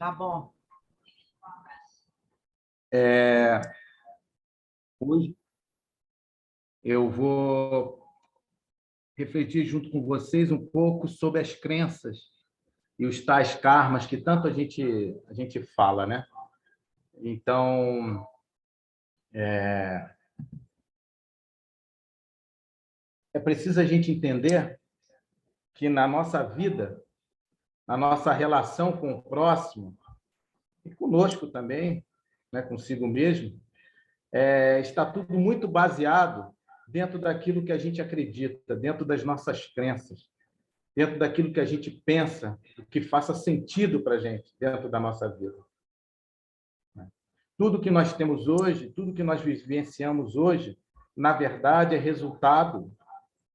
Tá bom. Hoje eu vou refletir junto com vocês um pouco sobre as crenças e os tais karmas que tanto a gente fala, né? Então, é preciso a gente entender que na nossa vida, na nossa relação com o próximo e conosco também, né, consigo mesmo, está tudo muito baseado dentro daquilo que a gente acredita, dentro das nossas crenças, dentro daquilo que a gente pensa, que faça sentido para a gente dentro da nossa vida. Tudo que nós temos hoje, tudo que nós vivenciamos hoje, na verdade, é resultado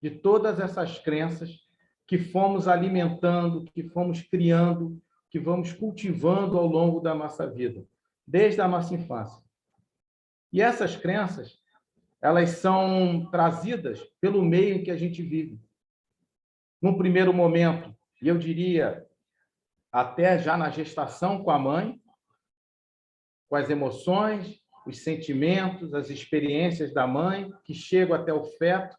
de todas essas crenças que fomos alimentando, que fomos criando, que vamos cultivando ao longo da nossa vida, desde a nossa infância. E essas crenças, elas são trazidas pelo meio em que a gente vive. Num primeiro momento, e eu diria até já na gestação com a mãe, com as emoções, os sentimentos, as experiências da mãe, que chegam até o feto,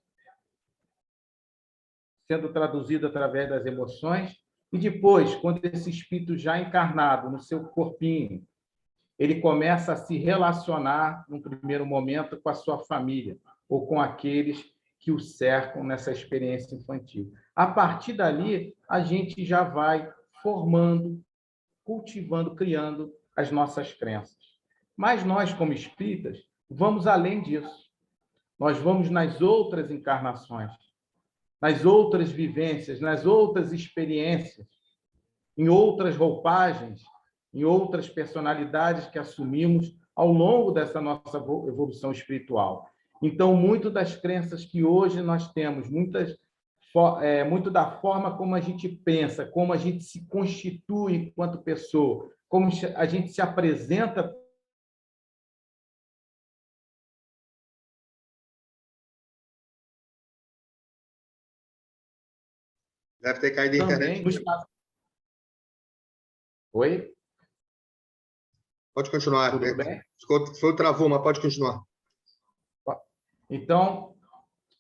sendo traduzido através das emoções, e depois, quando esse espírito já encarnado no seu corpinho, ele começa a se relacionar, num primeiro momento, com a sua família, ou com aqueles que o cercam nessa experiência infantil. A partir dali, a gente já vai formando, cultivando, criando as nossas crenças. Mas nós, como espíritas, vamos além disso. Nós vamos nas outras encarnações, nas outras vivências, nas outras experiências, em outras roupagens, em outras personalidades que assumimos ao longo dessa nossa evolução espiritual. Então, muito das crenças que hoje nós temos, muito da forma como a gente pensa, como a gente se constitui enquanto pessoa, como a gente se apresenta. Deve ter caído a internet. Oi? Pode continuar. Tudo bem? Foi travou, mas pode continuar. Então,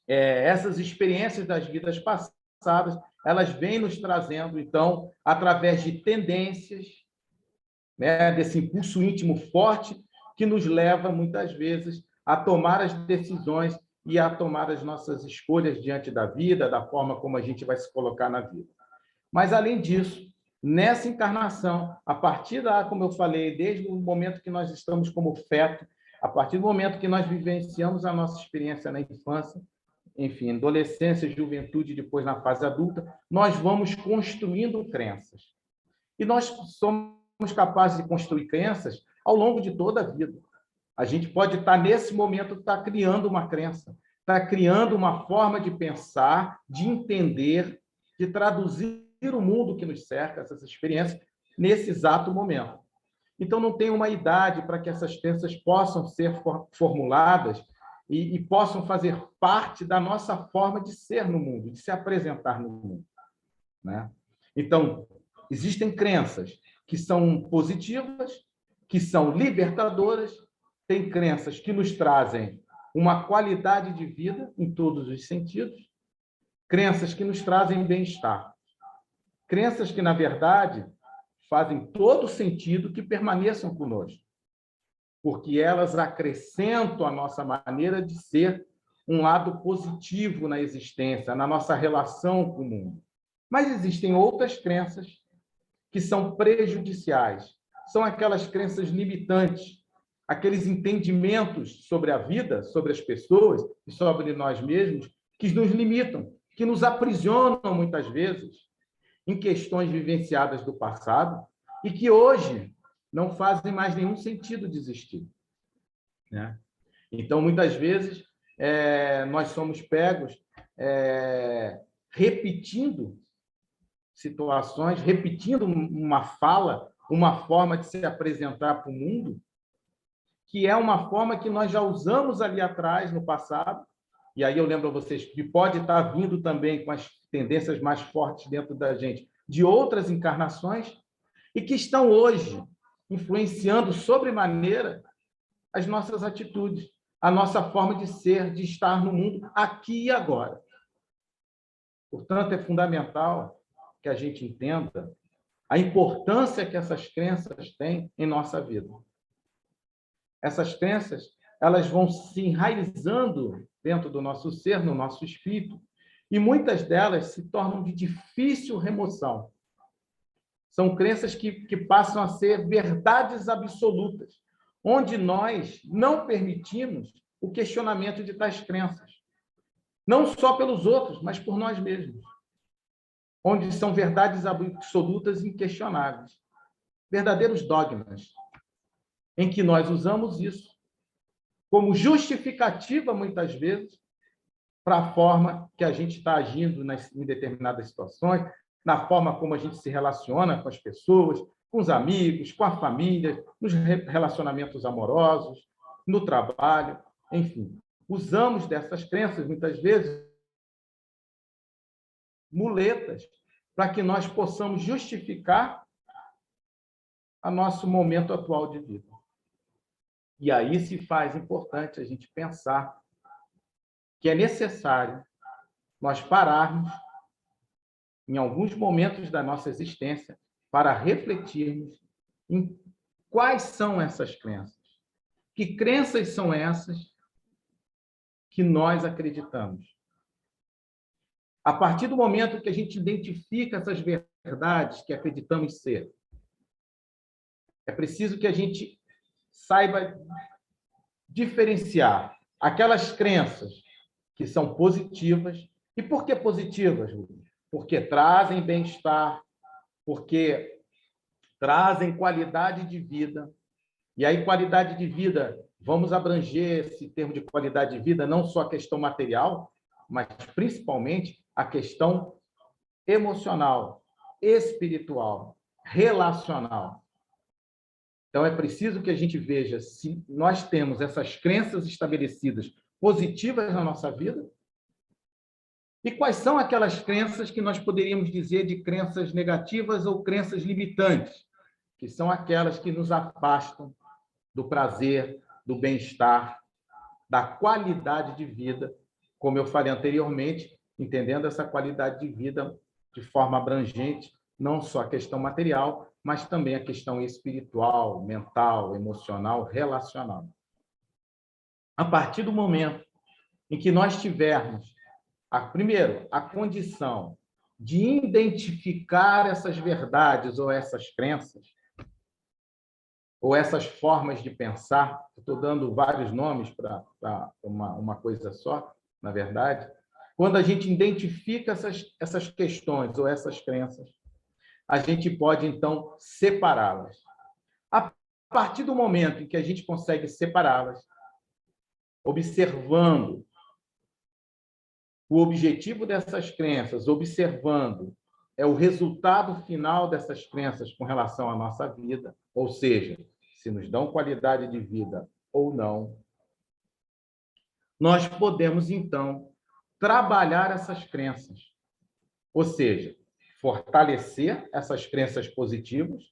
essas experiências das vidas passadas, elas vêm nos trazendo, então, através de tendências, né, desse impulso íntimo forte que nos leva, muitas vezes, a tomar as decisões e a tomar as nossas escolhas diante da vida, da forma como a gente vai se colocar na vida. Mas, além disso, nessa encarnação, a partir da, como eu falei, desde o momento que nós estamos como feto, a partir do momento que nós vivenciamos a nossa experiência na infância, enfim, adolescência, juventude, depois na fase adulta, nós vamos construindo crenças. E nós somos capazes de construir crenças ao longo de toda a vida. A gente pode estar, nesse momento, criando uma crença, criando uma forma de pensar, de entender, de traduzir o mundo que nos cerca, essas experiências, nesse exato momento. Então, não tem uma idade para que essas crenças possam ser formuladas e possam fazer parte da nossa forma de ser no mundo, de se apresentar no mundo, né? Então, existem crenças que são positivas, que são libertadoras, tem crenças que nos trazem uma qualidade de vida em todos os sentidos, crenças que nos trazem bem-estar, crenças que, na verdade, fazem todo sentido que permaneçam conosco, porque elas acrescentam a nossa maneira de ser um lado positivo na existência, na nossa relação com o mundo. Mas existem outras crenças que são prejudiciais, são aquelas crenças limitantes, aqueles entendimentos sobre a vida, sobre as pessoas e sobre nós mesmos que nos limitam, que nos aprisionam muitas vezes em questões vivenciadas do passado e que hoje não fazem mais nenhum sentido de existir, né? Então, muitas vezes, nós somos pegos repetindo situações, repetindo uma fala, uma forma de se apresentar para o mundo, que é uma forma que nós já usamos ali atrás, no passado, e aí eu lembro a vocês que pode estar vindo também com as tendências mais fortes dentro da gente, de outras encarnações, e que estão hoje influenciando sobremaneira as nossas atitudes, a nossa forma de ser, de estar no mundo aqui e agora. Portanto, é fundamental que a gente entenda a importância que essas crenças têm em nossa vida. Essas crenças, elas vão se enraizando dentro do nosso ser, no nosso espírito, e muitas delas se tornam de difícil remoção. São crenças que passam a ser verdades absolutas, onde nós não permitimos o questionamento de tais crenças. Não só pelos outros, mas por nós mesmos. Onde são verdades absolutas e inquestionáveis. Verdadeiros dogmas, em que nós usamos isso como justificativa, muitas vezes, para a forma que a gente está agindo em determinadas situações, na forma como a gente se relaciona com as pessoas, com os amigos, com a família, nos relacionamentos amorosos, no trabalho, enfim. Usamos dessas crenças, muitas vezes, muletas, para que nós possamos justificar o nosso momento atual de vida. E aí se faz importante a gente pensar que é necessário nós pararmos em alguns momentos da nossa existência para refletirmos em quais são essas crenças. Que crenças são essas que nós acreditamos? A partir do momento que a gente identifica essas verdades que acreditamos ser, é preciso que a gente saiba diferenciar aquelas crenças que são positivas. E por que positivas, Rubens? Porque trazem bem-estar, porque trazem qualidade de vida. E aí, qualidade de vida, vamos abranger esse termo de qualidade de vida, não só a questão material, mas principalmente a questão emocional, espiritual, relacional. Então, é preciso que a gente veja se nós temos essas crenças estabelecidas positivas na nossa vida e quais são aquelas crenças que nós poderíamos dizer de crenças negativas ou crenças limitantes, que são aquelas que nos afastam do prazer, do bem-estar, da qualidade de vida, como eu falei anteriormente, entendendo essa qualidade de vida de forma abrangente, não só a questão material, mas também a questão espiritual, mental, emocional, relacional. A partir do momento em que nós tivermos, primeiro, a condição de identificar essas verdades ou essas crenças, ou essas formas de pensar, estou dando vários nomes para uma coisa só, na verdade, quando a gente identifica essas questões ou essas crenças, a gente pode, então, separá-las. A partir do momento em que a gente consegue separá-las, observando o objetivo dessas crenças, observando o resultado final dessas crenças com relação à nossa vida, ou seja, se nos dão qualidade de vida ou não, nós podemos, então, trabalhar essas crenças, ou seja, fortalecer essas crenças positivas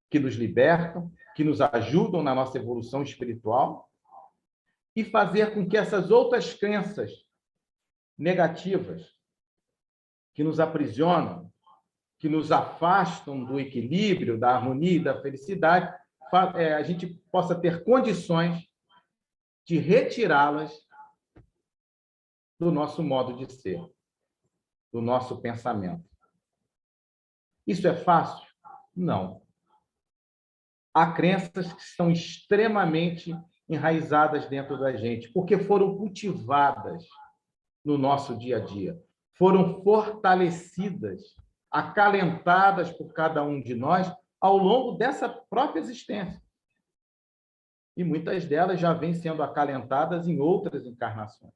que nos libertam, que nos ajudam na nossa evolução espiritual e fazer com que essas outras crenças negativas que nos aprisionam, que nos afastam do equilíbrio, da harmonia e da felicidade, a gente possa ter condições de retirá-las do nosso modo de ser, do nosso pensamento. Isso é fácil? Não. Há crenças que estão extremamente enraizadas dentro da gente, porque foram cultivadas no nosso dia a dia, foram fortalecidas, acalentadas por cada um de nós ao longo dessa própria existência. E muitas delas já vêm sendo acalentadas em outras encarnações.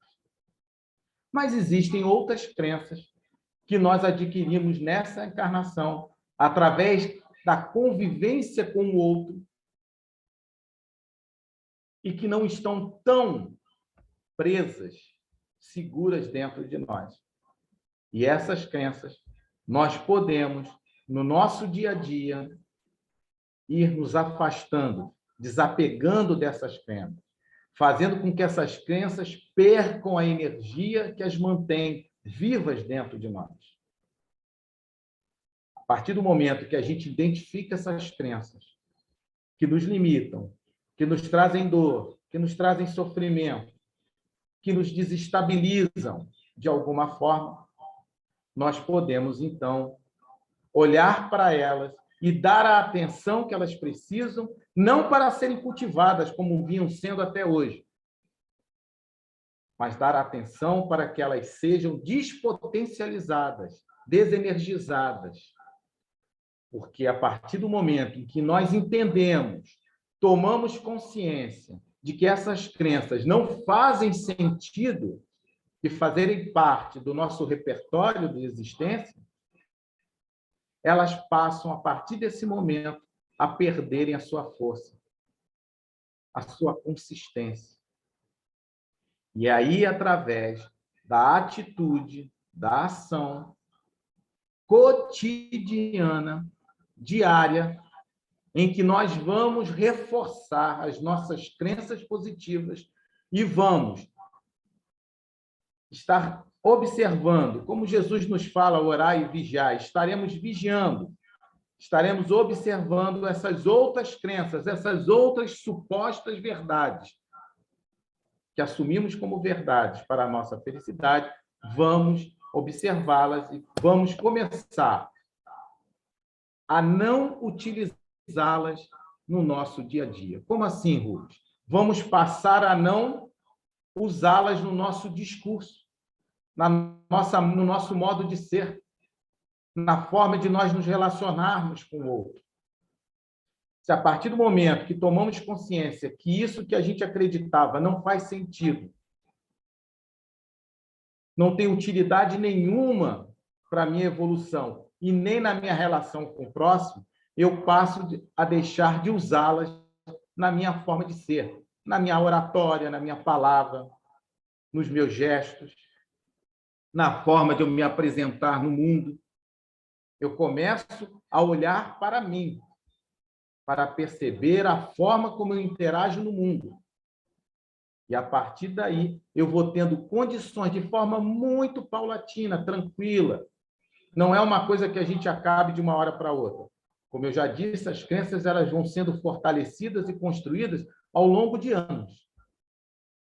Mas existem outras crenças que nós adquirimos nessa encarnação, através da convivência com o outro, e que não estão tão presas, seguras dentro de nós. E essas crenças, nós podemos, no nosso dia a dia, ir nos afastando, desapegando dessas crenças, fazendo com que essas crenças percam a energia que as mantém vivas dentro de nós. A partir do momento que a gente identifica essas crenças que nos limitam, que nos trazem dor, que nos trazem sofrimento, que nos desestabilizam de alguma forma, nós podemos, então, olhar para elas e dar a atenção que elas precisam, não para serem cultivadas como vinham sendo até hoje, mas dar atenção para que elas sejam despotencializadas, desenergizadas. Porque a partir do momento em que nós entendemos, tomamos consciência de que essas crenças não fazem sentido de fazerem parte do nosso repertório de existência, elas passam, a partir desse momento, a perderem a sua força, a sua consistência. E aí, através da atitude, da ação cotidiana, diária, em que nós vamos reforçar as nossas crenças positivas e vamos estar observando, como Jesus nos fala, orar e vigiar, estaremos vigiando, estaremos observando essas outras crenças, essas outras supostas verdades que assumimos como verdades para a nossa felicidade, vamos observá-las e vamos começar a não utilizá-las no nosso dia a dia. Como assim, Rubens? Vamos passar a não usá-las no nosso discurso, no nosso modo de ser, na forma de nós nos relacionarmos com o outro. Se a partir do momento que tomamos consciência que isso que a gente acreditava não faz sentido, não tem utilidade nenhuma para a minha evolução e nem na minha relação com o próximo, eu passo a deixar de usá-las na minha forma de ser, na minha oratória, na minha palavra, nos meus gestos, na forma de eu me apresentar no mundo. Eu começo a olhar para mim, para perceber a forma como eu interajo no mundo. E, a partir daí, eu vou tendo condições de forma muito paulatina, tranquila. Não é uma coisa que a gente acabe de uma hora para outra. Como eu já disse, as crenças elas vão sendo fortalecidas e construídas ao longo de anos.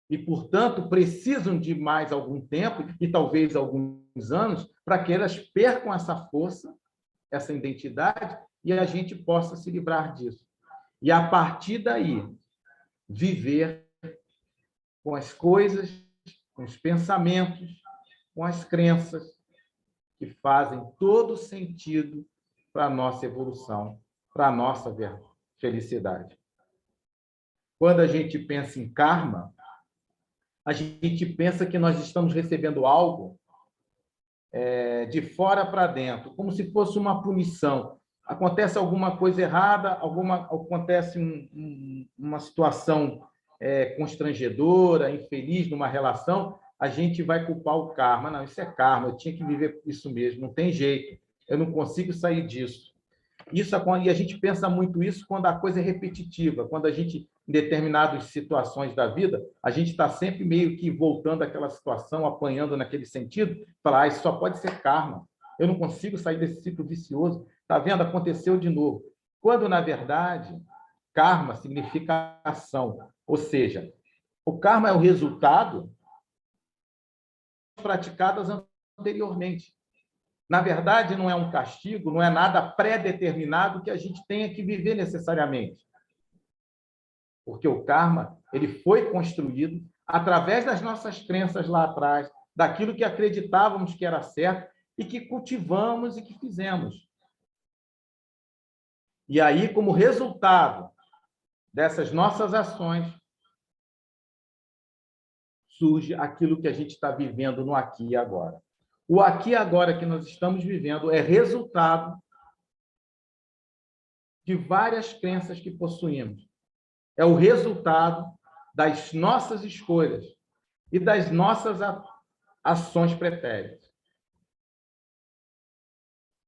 E, portanto, precisam de mais algum tempo e talvez alguns anos para que elas percam essa força, essa identidade, e a gente possa se livrar disso. E, a partir daí, viver com as coisas, com os pensamentos, com as crenças que fazem todo sentido para a nossa evolução, para a nossa felicidade. Quando a gente pensa em karma, a gente pensa que nós estamos recebendo algo de fora para dentro, como se fosse uma punição. Acontece alguma coisa errada, acontece uma situação constrangedora, infeliz numa relação, a gente vai culpar o karma. Não, isso é karma, eu tinha que viver isso mesmo, não tem jeito, eu não consigo sair disso. E a gente pensa muito isso quando a coisa é repetitiva, quando a gente, em determinadas situações da vida, a gente está sempre meio que voltando àquela situação, apanhando naquele sentido, falar, isso só pode ser karma, eu não consigo sair desse ciclo vicioso, está vendo? Aconteceu de novo. Quando, na verdade, karma significa ação, ou seja, o karma é o resultado praticadas anteriormente. Na verdade, não é um castigo, não é nada pré-determinado que a gente tenha que viver necessariamente. Porque o karma ele foi construído através das nossas crenças lá atrás, daquilo que acreditávamos que era certo e que cultivamos e que fizemos. E aí, como resultado dessas nossas ações, surge aquilo que a gente está vivendo no aqui e agora. O aqui e agora que nós estamos vivendo é resultado de várias crenças que possuímos. É o resultado das nossas escolhas e das nossas ações pretéritas.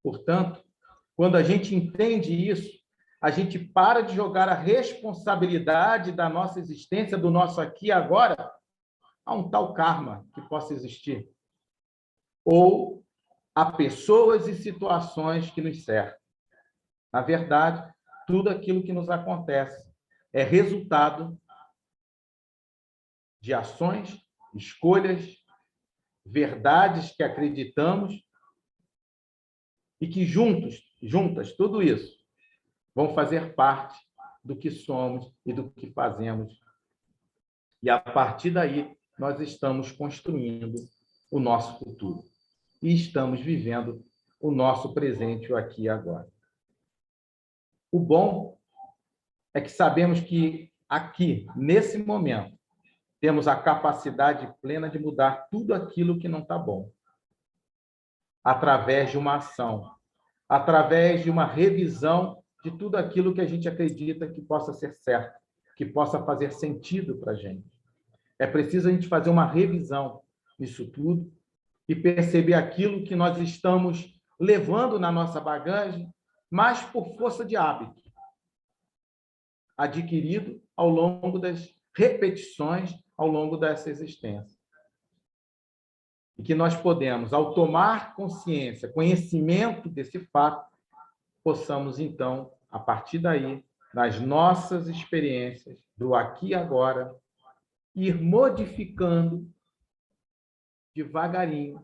Portanto, quando a gente entende isso, a gente para de jogar a responsabilidade da nossa existência, do nosso aqui e agora, a um tal karma que possa existir. Ou a pessoas e situações que nos cercam. Na verdade, tudo aquilo que nos acontece é resultado de ações, escolhas, verdades que acreditamos e que juntas, tudo isso, vão fazer parte do que somos e do que fazemos. E a partir daí, nós estamos construindo o nosso futuro. E estamos vivendo o nosso presente, o aqui e agora. O bom é que sabemos que aqui, nesse momento, temos a capacidade plena de mudar tudo aquilo que não está bom. Através de uma ação, através de uma revisão de tudo aquilo que a gente acredita que possa ser certo, que possa fazer sentido para a gente. É preciso a gente fazer uma revisão nisso tudo e perceber aquilo que nós estamos levando na nossa bagagem, mas por força de hábito, adquirido ao longo das repetições, ao longo dessa existência. E que nós podemos, ao tomar consciência, conhecimento desse fato, possamos, então, a partir daí, nas nossas experiências, do aqui e agora, ir modificando devagarinho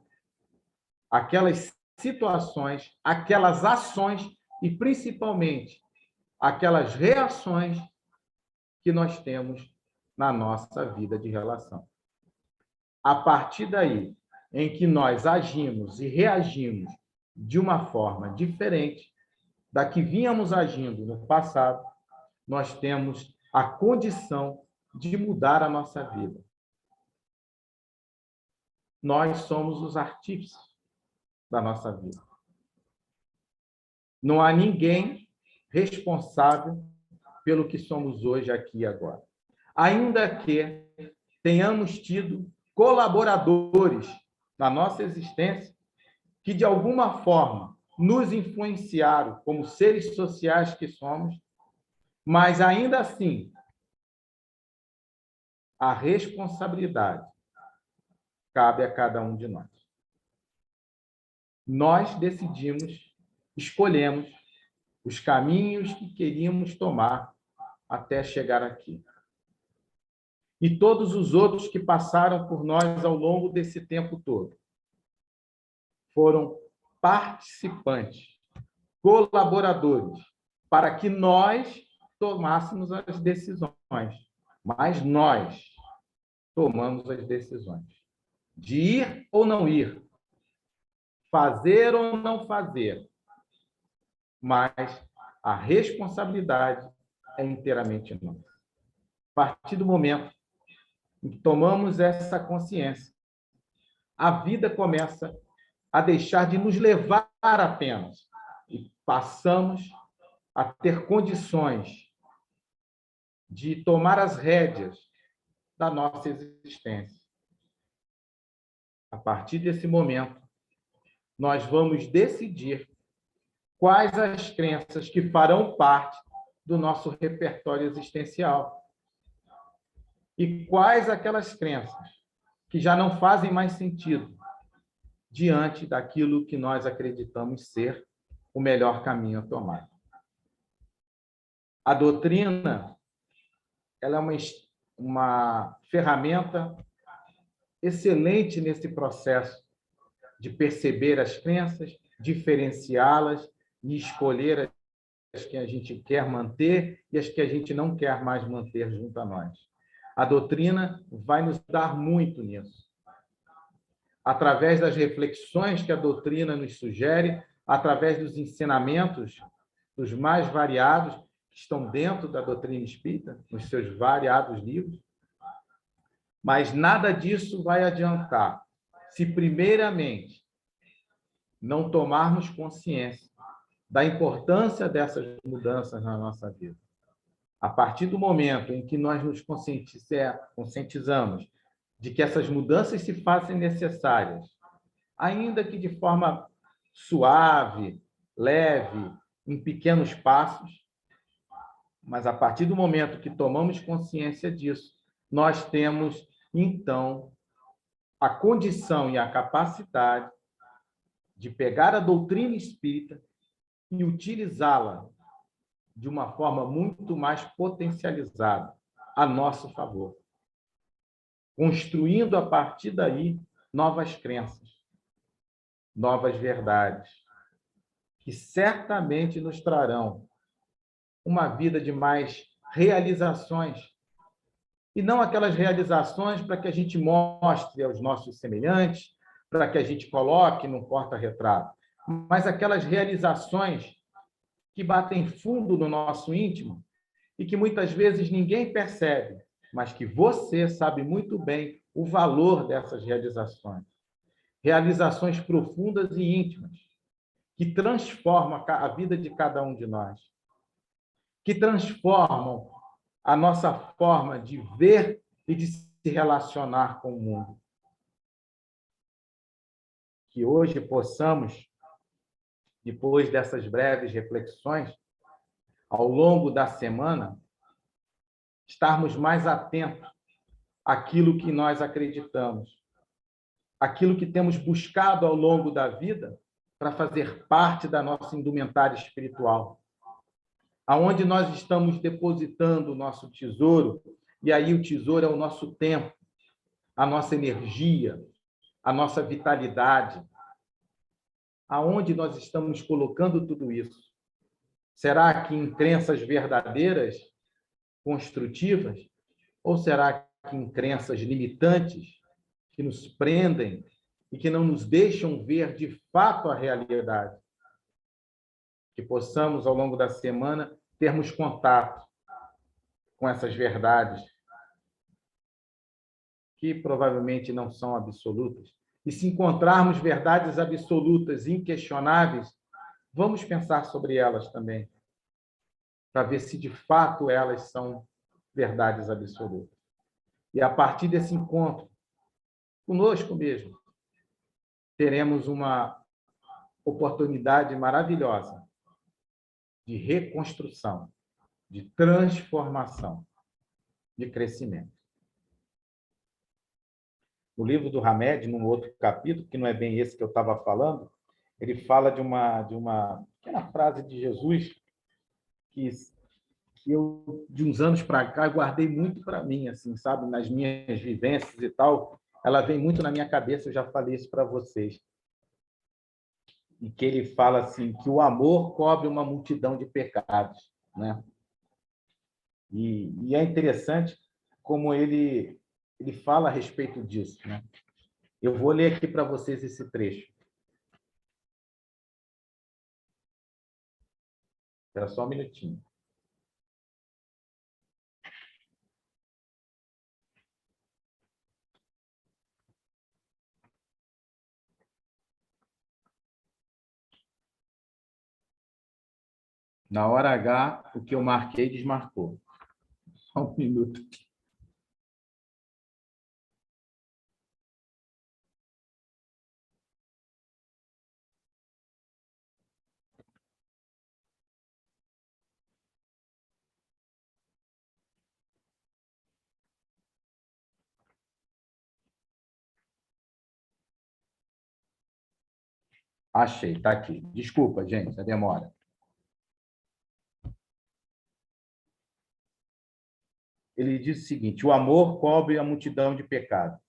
aquelas situações, aquelas ações e, principalmente, aquelas reações que nós temos na nossa vida de relação. A partir daí, em que nós agimos e reagimos de uma forma diferente da que vínhamos agindo no passado, nós temos a condição de mudar a nossa vida. Nós somos os artífices da nossa vida. Não há ninguém responsável pelo que somos hoje, aqui e agora. Ainda que tenhamos tido colaboradores na nossa existência que, de alguma forma, nos influenciaram como seres sociais que somos, mas, ainda assim, a responsabilidade cabe a cada um de nós. Nós decidimos, escolhemos os caminhos que queríamos tomar até chegar aqui. E todos os outros que passaram por nós ao longo desse tempo todo foram participantes, colaboradores, para que nós tomássemos as decisões. Mas nós tomamos as decisões de ir ou não ir, fazer ou não fazer. Mas a responsabilidade é inteiramente nossa. A partir do momento em que tomamos essa consciência, a vida começa a deixar de nos levar apenas e passamos a ter condições de tomar as rédeas da nossa existência. A partir desse momento, nós vamos decidir quais as crenças que farão parte do nosso repertório existencial e quais aquelas crenças que já não fazem mais sentido diante daquilo que nós acreditamos ser o melhor caminho a tomar. A doutrina, ela é uma ferramenta excelente nesse processo de perceber as crenças, diferenciá-las e escolher as que a gente quer manter e as que a gente não quer mais manter junto a nós. A doutrina vai nos dar muito nisso. Através das reflexões que a doutrina nos sugere, através dos ensinamentos dos mais variados que estão dentro da doutrina espírita, nos seus variados livros. Mas nada disso vai adiantar se, primeiramente, não tomarmos consciência da importância dessas mudanças na nossa vida. A partir do momento em que nós nos conscientizamos de que essas mudanças se fazem necessárias, ainda que de forma suave, leve, em pequenos passos, Mas a partir do momento que tomamos consciência disso, nós temos, então, a condição e a capacidade de pegar a doutrina espírita e utilizá-la de uma forma muito mais potencializada a nosso favor, construindo a partir daí novas crenças, novas verdades, que certamente nos trarão uma vida de mais realizações, e não aquelas realizações para que a gente mostre aos nossos semelhantes, para que a gente coloque num porta-retrato, mas aquelas realizações que batem fundo no nosso íntimo e que muitas vezes ninguém percebe, mas que você sabe muito bem o valor dessas realizações. Realizações profundas e íntimas, que transformam a vida de cada um de nós, que transformam a nossa forma de ver e de se relacionar com o mundo. Que hoje possamos, depois dessas breves reflexões, ao longo da semana, estarmos mais atentos àquilo que nós acreditamos, aquilo que temos buscado ao longo da vida para fazer parte da nossa indumentária espiritual, aonde nós estamos depositando o nosso tesouro, e aí o tesouro é o nosso tempo, a nossa energia, a nossa vitalidade. Aonde nós estamos colocando tudo isso? Será que em crenças verdadeiras, construtivas, ou será que em crenças limitantes, que nos prendem e que não nos deixam ver de fato a realidade? Que possamos, ao longo da semana, termos contato com essas verdades, que provavelmente não são absolutas. E se encontrarmos verdades absolutas, inquestionáveis, vamos pensar sobre elas também, para ver se de fato elas são verdades absolutas. E a partir desse encontro, conosco mesmo, teremos uma oportunidade maravilhosa de reconstrução, de transformação, de crescimento. No livro do Hamed, num outro capítulo, que não é bem esse que eu estava falando, ele fala de uma pequena frase de Jesus que eu, de uns anos para cá, guardei muito para mim, assim, sabe? Nas minhas vivências e tal. Ela vem muito na minha cabeça, eu já falei isso para vocês. E que ele fala assim, que o amor cobre uma multidão de pecados, né? E é interessante como ele fala a respeito disso, né? Eu vou ler aqui para vocês esse trecho. Espera só um minutinho. Na hora H, o que eu marquei, desmarcou. Só um minuto. Achei, está aqui. Desculpa, gente, a demora. Ele diz o seguinte: o amor cobre a multidão de pecados.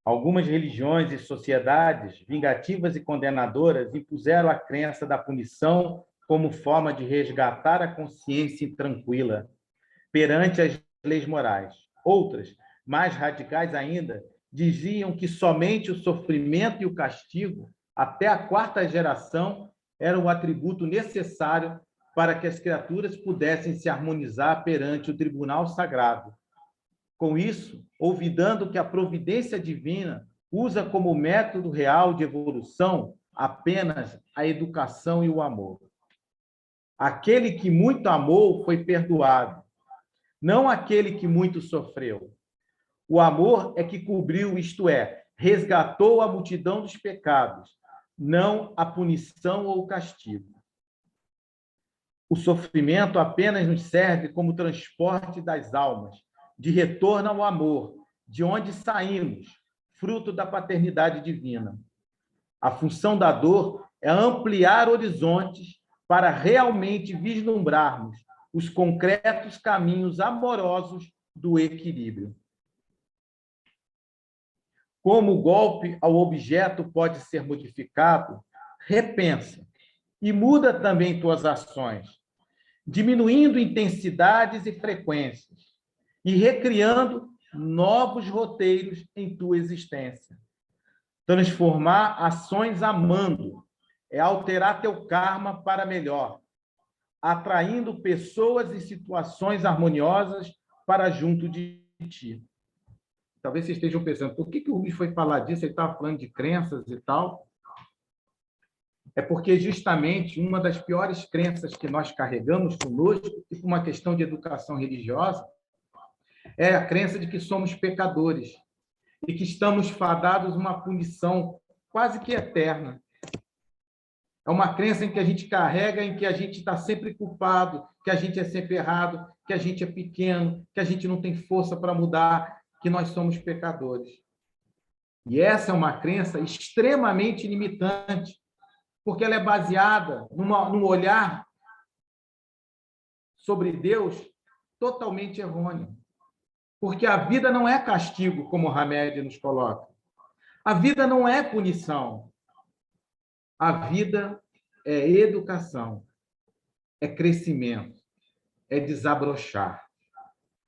Algumas religiões e sociedades vingativas e condenadoras impuseram a crença da punição como forma de resgatar a consciência tranquila perante as leis morais. Outras, mais radicais ainda, diziam que somente o sofrimento e o castigo, até a quarta geração, eram o atributo necessário para que as criaturas pudessem se harmonizar perante o tribunal sagrado. Com isso, olvidando que a providência divina usa como método real de evolução apenas a educação e o amor. Aquele que muito amou foi perdoado, não aquele que muito sofreu. O amor é que cobriu, isto é, resgatou a multidão dos pecados, não a punição ou o castigo. O sofrimento apenas nos serve como transporte das almas, de retorno ao amor, de onde saímos, fruto da paternidade divina. A função da dor é ampliar horizontes para realmente vislumbrarmos os concretos caminhos amorosos do equilíbrio. Como o golpe ao objeto pode ser modificado, repensa e muda também tuas ações, diminuindo intensidades e frequências e recriando novos roteiros em tua existência. Transformar ações amando é alterar teu karma para melhor, atraindo pessoas e situações harmoniosas para junto de ti. Talvez vocês estejam pensando, por que o Rubens foi falar disso? Ele estava falando de crenças e tal. É porque justamente uma das piores crenças que nós carregamos conosco, e por uma questão de educação religiosa, é a crença de que somos pecadores e que estamos fadados a uma punição quase que eterna. É uma crença em que a gente carrega, em que a gente está sempre culpado, que a gente é sempre errado, que a gente é pequeno, que a gente não tem força para mudar, que nós somos pecadores. E essa é uma crença extremamente limitante, porque ela é baseada num olhar sobre Deus totalmente errôneo. Porque a vida não é castigo, como o Hamed nos coloca. A vida não é punição. A vida é educação, é crescimento, é desabrochar,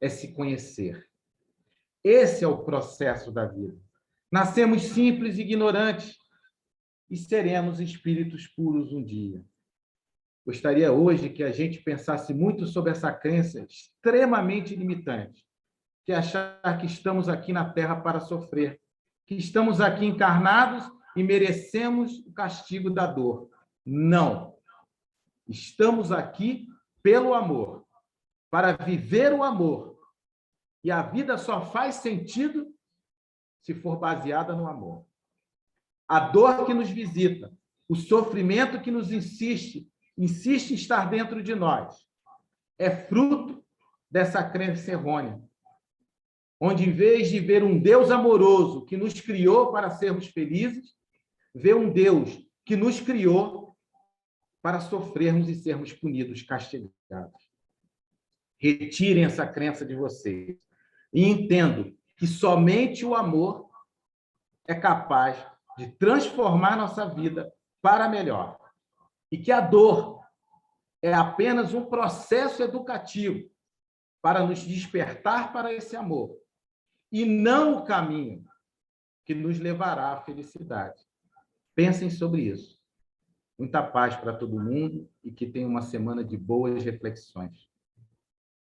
é se conhecer. Esse é o processo da vida. Nascemos simples e ignorantes e seremos espíritos puros um dia. Gostaria hoje que a gente pensasse muito sobre essa crença extremamente limitante, que é achar que estamos aqui na Terra para sofrer, que estamos aqui encarnados e merecemos o castigo da dor. Não. Estamos aqui pelo amor, para viver o amor. E a vida só faz sentido se for baseada no amor. A dor que nos visita, o sofrimento que nos insiste em estar dentro de nós, é fruto dessa crença errônea, onde, em vez de ver um Deus amoroso que nos criou para sermos felizes, vê um Deus que nos criou para sofrermos e sermos punidos, castigados. Retirem essa crença de vocês e entendam que somente o amor é capaz de transformar nossa vida para melhor. E que a dor é apenas um processo educativo para nos despertar para esse amor, e não o caminho que nos levará à felicidade. Pensem sobre isso. Muita paz para todo mundo e que tenham uma semana de boas reflexões.